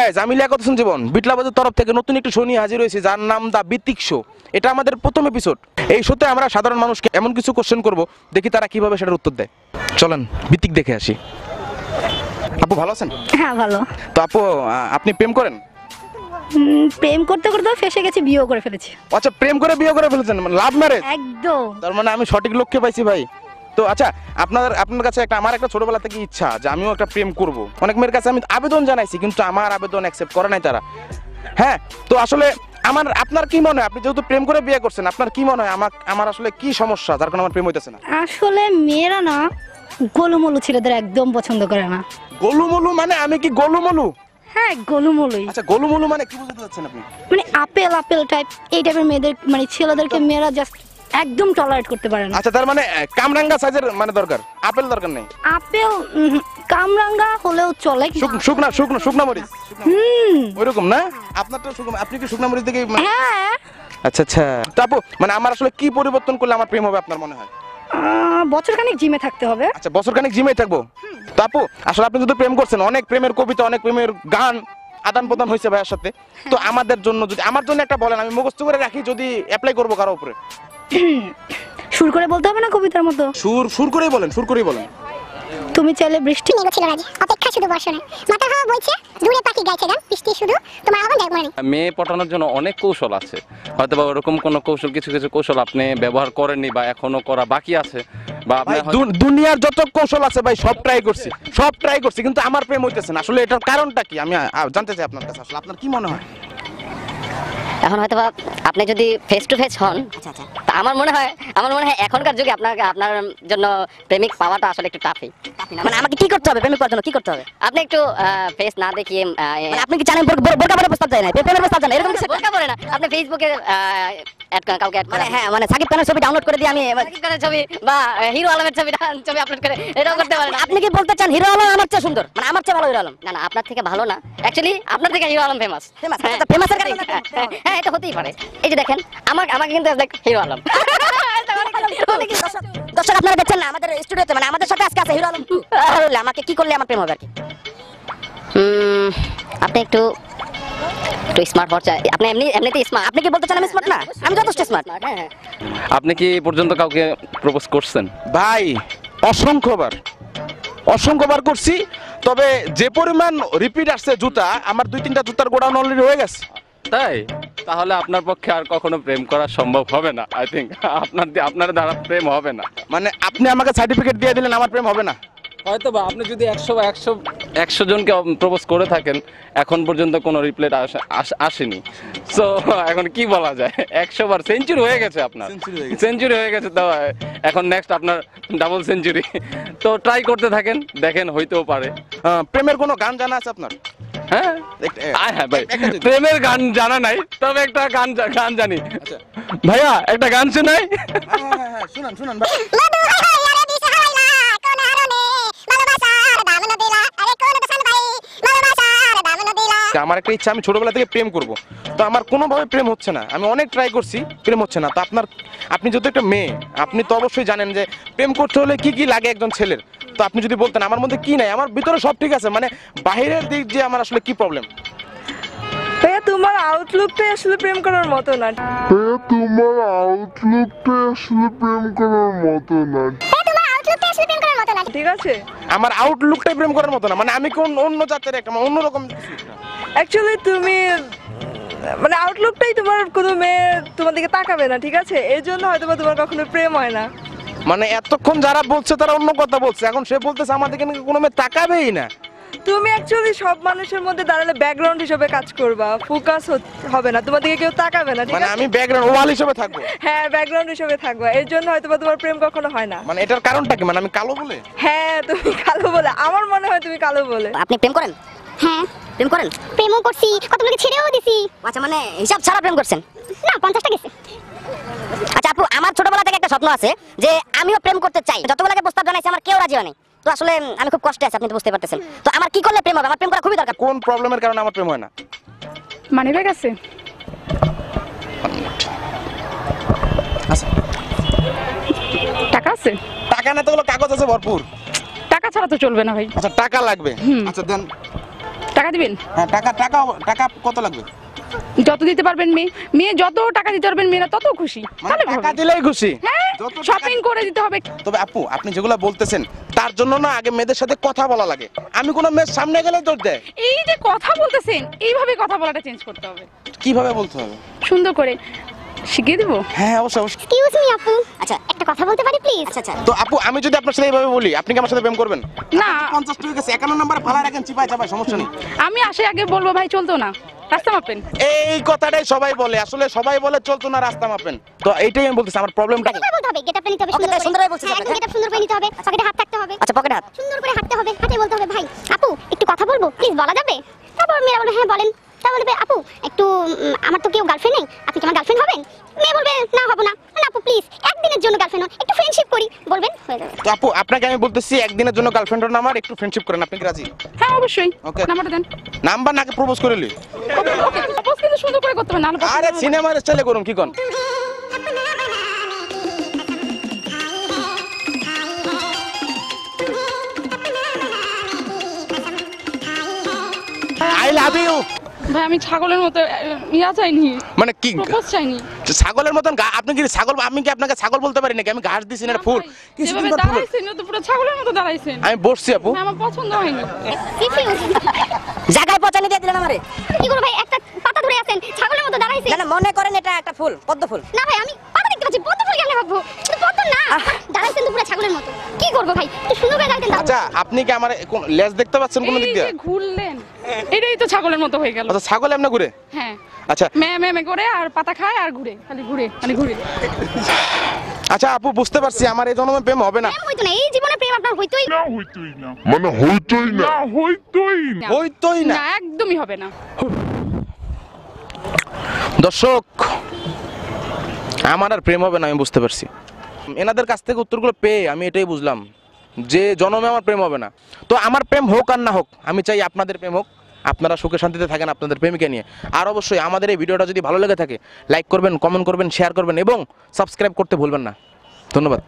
Guys, আমি লিয়া কথা জীবন বিটলাবাজের তরফ থেকে নতুন একটি শো নিয়ে হাজির হয়েছি, যার নাম দা বিতিক শো। এটা আমাদের প্রথম এপিসোড। এই শোতে আমরা সাধারণ মানুষকে এমন কিছু কোশ্চেন করব, দেখি তারা কিভাবে সেটার উত্তর দেয়। চলেন বিতিক দেখে আসি। আপু ভালো আছেন? হ্যাঁ ভালো। তো আপু, আপনি প্রেম করেন? প্রেম করতে করতে ফেসে গেছি, বিয়েও করে ফেলেছি। আচ্ছা, প্রেম করে বিয়ে করে ফেলেছেন, মানে লাভ ম্যারেজ? একদম। তার মানে আমি সঠিক লোককে পাইছি ভাই। তো আচ্ছা, আপনার কাছে আমার একটা ছোটবেলা থেকে ইচ্ছা যে আমিও একটা প্রেম করব। অনেক মেয়ের কাছে আমি আবেদন জানাইছি, কিন্তু আমার আবেদন অ্যাকসেপ্ট করে নাই তারা। হ্যাঁ, তো আসলে আপনার কি মনে হয়, আপনি যেহেতু প্রেম করে বিয়ে করছেন, আপনার কি মনে হয় আমার আসলে কি সমস্যা যার কারণে আমার প্রেম হইতেছে না? আসলে মেয়েরা না গোলুমলু ছেলেদের একদম পছন্দ করে না। গোলুমলু মানে? আমি কি গোলুমলু? হ্যাঁ গোলুমলুই। আচ্ছা, গোলুমলু মানে কি বুঝতে চাচ্ছেন আপনি? মানে আপেল টাইপ এই টাইপের মেয়েদের, মানে ছেলেদেরকে মেয়েরা জাস্ট একদম টলারেট করতে পারে না। আচ্ছা, তার মানে কামরাঙ্গা সাইজের মানে দরকার, আপেল দরকার নেই? আপেল কামরাঙ্গা হলেও চলে। শুকনা মরিচ ওইরকম না? আপনার তো আপনি কি শুকনা মরিচ দেখে? হ্যাঁ। আচ্ছা, তো আপু মানে আমার আসলে কি পরিবর্তন করলে আমার প্রেম হবে আপনার মনে হয়? বছরখানেক জিমে থাকতে হবে। আচ্ছা, বছরখানেক জিমে থাকবো। তো আপু আসলে আপনি যদি প্রেম করছেন, অনেক প্রেমের কবিতা, অনেক প্রেমের গান আদান প্রদান হয়েছে ভাইয়ের সাথে, তো আমার জন্য একটা বলেন, আমি মুখস্থ করে রাখি, যদি অ্যাপ্লাই করবো কারো উপরে। সুর করে বলতে হবে না কবিতার মতো? সুর করেই বলেন। তুমি চাইলে বৃষ্টি ছিল রাজি, অপেক্ষা শুধু বর্ষণে, মাথা হাওয়া বইছে, দূরে পাখি গাইছে গান, বৃষ্টি শুধু তোমার আগুন দেখ মনে। মেয়ে পটানোর জন্য অনেক কৌশল আছে, হয়তো বা ওরকম কোনো কৌশল, কিছু কৌশল আপনি ব্যবহার করেননি বা এখনো করা বাকি আছে, বা আপনি দুনিয়ার যত কৌশল আছে ভাই সব ট্রাই করছি, কিন্তু আমার প্রেম হইতেছে না। আসলে এটার কারণটা কি আমি জানতে চাই আপনার কাছে, আসলে আপনার কি মনে হয়? এখন হয়তো আপনি যদি ফেস টু ফেস হন, তা আমার মনে হয় এখনকার যুগে আপনার জন্য প্রেমিক পাওয়াটা আসলে একটু টাফই। মানে আমাকে কি করতে হবে প্রেমিক পাওয়ার জন্য? কি করতে হবে? আপনি একটু ফেস না দেখিয়ে, মানে আপনি কি জানেন বোরকা পরে প্রস্তাব দেয় না, প্রেমের প্রস্তাব দেয় না, এরকম কিছু? বোরকা পরে না, আপনি ফেসবুকে কাউকে অ্যাড মানে হ্যাঁ, মানে সাকিব খানের ছবি ডাউনলোড করে দিয়ে আমি সাকিব খানের ছবি বা হিরো আলমের ছবি আপলোড করে এটাও করতে পারেন। আপনি কি বলতে চান হিরো আলম আমার চেয়ে সুন্দর, মানে আমার চেয়ে ভালো হিরো আলম? না, আপনার থেকে ভালো না, অ্যাকচুয়ালি আপনার থেকে হিরো আলম ফেমাস। ফেমাসের কারণে? হ্যাঁ, এটা হতেই পারে। এই যে দেখেন, আমাকে কিন্তু হিরো আলম। দর্শক আপনারা দেখছেন না আমাদের স্টুডিওতে, মানে আমাদের সাথে আজকে আছে হিরো আলম। আমাকে কি করলে আমার প্রেম হবে আর কি? আপনি একটু স্মার্ট হওয়া চাই। আপনি এমনিতেই স্মার্ট। আপনি কি বলতে চান আমি স্মার্ট না? আমি যথেষ্ট স্মার্ট। হ্যাঁ। আপনি কি পর্যন্ত কাউকে প্রপোজ করছেন? ভাই অসংখ্যবার করছি, তবে যে পরিমাণ রিপিট আসছে জুতা, আমার 2-3টা জুতার গোডাউন অলরেডি হয়ে গেছে। তাই? তাহলে আপনার পক্ষে আর কখনো প্রেম করা সম্ভব হবে না। আই থিঙ্ক আপনার দ্বারা প্রেম হবে না। মানে আপনি আমাকে সার্টিফিকেট দিয়ে দিলেন আমার প্রেম হবে না? হয়তো বা আপনি যদি 100 জনকে প্রপোজ করে থাকেন, এখন পর্যন্ত কোনো রিপ্লাই আসেনি, সো এখন কি বলা যায়? 100 বার সেঞ্চুরি হয়ে গেছে, আপনার সেঞ্চুরি হয়ে গেছে, তো এখন নেক্সট আপনার ডাবল সেঞ্চুরি। তো ট্রাই করতে থাকেন, দেখেন হইতেও পারে। প্রেমের কোনো গান জানা আছে আপনার? হ্যাঁ ভাই, প্রেমের গান জানা নাই, তবে একটা গান জানি। ভাইয়া একটা গান শোনাই। হ্যাঁ, শুনান ভাই। আমার একটা ইচ্ছা, আমি ছোটবেলা থেকে প্রেম করব, তো আমার কোনোভাবে প্রেম হচ্ছে না। আমি অনেক ট্রাই করছি, প্রেম হচ্ছে না। তো আপনি যেহেতু একটা মেয়ে, আপনি তো অবশ্যই জানেন যে প্রেম করতে হলে কি লাগে একজন ছেলের। তো আপনি যদি বলতেন আমার মধ্যে কি নাই, আমার ভিতরে সব ঠিক আছে, মানে বাহিরের দিক যে আমার আসলে কি প্রবলেম। ভাইয়া তোমার আউটলুকটাই আসলে প্রেম করার মতো না। ঠিক আছে, আমার আউটলুকটাই প্রেম করার মতো না, মানে আমি কোন অন্য জাতের একটা অন্যরকম। অ্যাকচুয়ালি তুমি মানে আউটলুকটাই তোমার, কোনো মেয়ে তোমার দিকে তাকাবে না, ঠিক আছে? এর জন্য হয়তো তোমার কখনো প্রেম হয় না। মানে এতক্ষণ যারা বলছে তারা অন্য কথা বলছে, এখন সে বলতেছে আমাদেরকে কোনো মেয়ে তাকাবেই না। তুমি অ্যাকচুয়ালি সব মানুষের মধ্যে দাঁড়ালে ব্যাকগ্রাউন্ড হিসেবে কাজ করবা, ফোকাস হবে না, তোমার দিকে কেউ তাকাবে না, ঠিক মানে আছে? আমি ব্যাকগ্রাউন্ড ওয়াল হিসেবে থাকবো? হ্যাঁ, ব্যাকগ্রাউন্ড হিসেবে থাকবা, এর জন্য হয়তো তোমার প্রেম কখনো হয় না। মানে এটার কারণটা কি? মানে আমি কালো বলে? হ্যাঁ, তুমি কালো বলে, আমার মনে হয় তুমি কালো বলে। আপনি প্রেম করেন? হ্যাঁ প্রেম করেন? প্রেমও করছি, কত লোকে ছেড়েও দিছি। আচ্ছা, মানে হিসাব ছাড়া প্রেম করছেন? না, 50টা গেছে। আচ্ছা আপু, আমার ছোটবেলা থেকে একটা স্বপ্ন আছে যে আমিও প্রেম করতে চাই। যতগুলোকে প্রস্তাব জানাইছি আমার কেউ রাজি হয়নি। তো আসলে আমি খুব কষ্টে আছি, আপনি তো বুঝতে পারতেছেন। তো আমার কি করলে প্রেম হবে? আমার প্রেম করা খুবই দরকার। কোন প্রবলেমের কারণে আমার প্রেম হয় না? মানি ব্যাগ আছে? টাকা আছে? টাকা না, তো কাগজ আছে ভরপুর। টাকা ছাড়া তো চলবে না ভাই। আচ্ছা, টাকা লাগবে। আচ্ছা দেন। টাকা দিবেন? হ্যাঁ টাকা টাকা টাকা কত লাগবে? যত দিতে পারবেন মেয়ে যত টাকা দিতে পারবেন মেয়েরা তত খুশি। মানে তাহলে টাকা হবে। দিলেই খুশি? হ্যাঁ, যত টাকা- শপিং করে দিতে হবে। তবে আপু আপনি যেগুলো বলতেছেন তার জন্য না আগে মেয়েদের সাথে কথা বলা লাগে। আমি কোনো মেয়ের সামনে গেলে দৌড় দেয়। এই যে কথা বলতেছেন এইভাবে কথা বলাটা চেঞ্জ করতে হবে, কিভাবে বলতে হবে? সুন্দর করে শিখিয়ে দিব। হ্যাঁ অবশ্যই অবশ্যই। এক্সকিউজ মি আপু, আচ্ছা একটা কথা বলতে পারি প্লিজ? আচ্ছা আচ্ছা তো আপু আমি যদি আপনার সাথে এইভাবে বলি আপনি কি আমার সাথে প্রেম করবেন? না 50 টাকা গেছে 51 নম্বরে ফালা রাখেন চিপায় চাপায় সমস্যা নেই। আমি আসে আগে বলবো ভাই চলতো না, রাস্তা মাপেন। এই কথাটাই সবাই বলে, আসলে সবাই বলে চলতো না রাস্তা মাপেন। তো এইটাই আমি বলতেছি আমার প্রবলেমটা কি। কিভাবে বলতে হবে? গেটআপটা নিতে হবে Okay, তাই সুন্দর করে বলছিস হ্যাঁ, আপনি, একদম গেটআপ সুন্দর করে নিতে হবে, পকেটে হাত থাকতে হবে, আচ্ছা পকেটে হাত সুন্দর করে হাঁটতে হবে, হাঁটে বলতে হবে ভাই আপু একটু কথা বলবো প্লিজ, বলা যাবে? তারপর মেয়েরা বলবে হ্যাঁ বলেন। তা বলবে আপু একটু আমার তো কেউ গার্লফ্রেন্ড নেই, আপনি কি আমার গার্লফ্রেন্ড হবেন? মেয়ে বলবে না হবো না। না আপু প্লিজ একদিনের জন্য গার্লফ্রেন্ড হন, একটু ফ্রেন্ডশিপ করি, বলবেন হয়ে যাবে। তো আপু আপনাকে আমি বলতেছি একদিনের জন্য গার্লফ্রেন্ড হন আমার, একটু ফ্রেন্ডশিপ করেন, আপনি কি রাজি? হ্যাঁ অবশ্যই। Okay. নাম্বারটা দেন। নাম্বার নাকি প্রপোজ করে লি? ওকে প্রপোজ কিন্তু সুন্দর করে করতে হবে, নাহলে পছন্দ আরে হবে না। সিনেমার স্টাইলে করুন কি কোন? I love you. ভাই আমি ছাগলের মতো ইয়া চাইনি, মানে কি প্রপোজ চাইনি। ছাগলের মতন আপনি কি ছাগল? আমি কি আপনাকে ছাগল বলতে পারি নাকি? আমি ঘাস দিছি না এটা ফুল। কিছুদিন যেভাবে পর ফুল। দাঁড়াইছেন তো পুরো ছাগলের মতো দাঁড়াইছেন। আমি বসছি আপু। না, আমার পছন্দ হয়নি। জায়গায় পচানি দিয়ে দিলেন আমারে। কি করবো ভাই, একটা পাতা ধরে আছেন ছাগলের মতো দাঁড়াইছে। না না মনে করেন এটা একটা ফুল, পদ্ম ফুল। না ভাই আমি পাতা দেখতে পাচ্ছি, পদ্ম ফুল কেমনে ভাববো? কিন্তু পদ্ম না, দাঁড়াইছেন তো পুরো ছাগলের মতো। কি করবো ভাই, একটু সুন্দর করে দাঁড়াইতেন। আচ্ছা আপনি কি আমার কোন লেজ দেখতে পাচ্ছেন কোন দিক এই দিয়ে? যে ঘুরলেন এটাই তো ছাগলের মতো হয়ে গেল। আচ্ছা ছাগল এমনি ঘুরে? হ্যাঁ আচ্ছা মে করে আর পাতা খায় আর ঘুরে, খালি ঘুরে মানে ঘুরে। আচ্ছা আপু বুঝতে পারছি আমার এই জন্মে প্রেম হবে না। প্রেম হইতো না, এই জীবনে প্রেম আপনার হইতোই না। হইতোই না। না একদমই হবে না। দর্শক আমার আর প্রেম হবে না, আমি বুঝতে পারছি। এনাদের কাছ থেকে উত্তরগুলো পেয়ে আমি এটাই বুঝলাম যে জন্মে আমার প্রেম হবে না। তো আমার প্রেম হোক আর না হোক, আমি চাই আপনাদের প্রেম হোক, আপনারা সুখে শান্তিতে থাকেন আপনাদের প্রেমিকা নিয়ে। আর অবশ্যই আমাদের এই ভিডিওটা যদি ভালো লেগে থাকে লাইক করবেন, কমেন্ট করবেন, শেয়ার করবেন এবং সাবস্ক্রাইব করতে ভুলবেন না। ধন্যবাদ।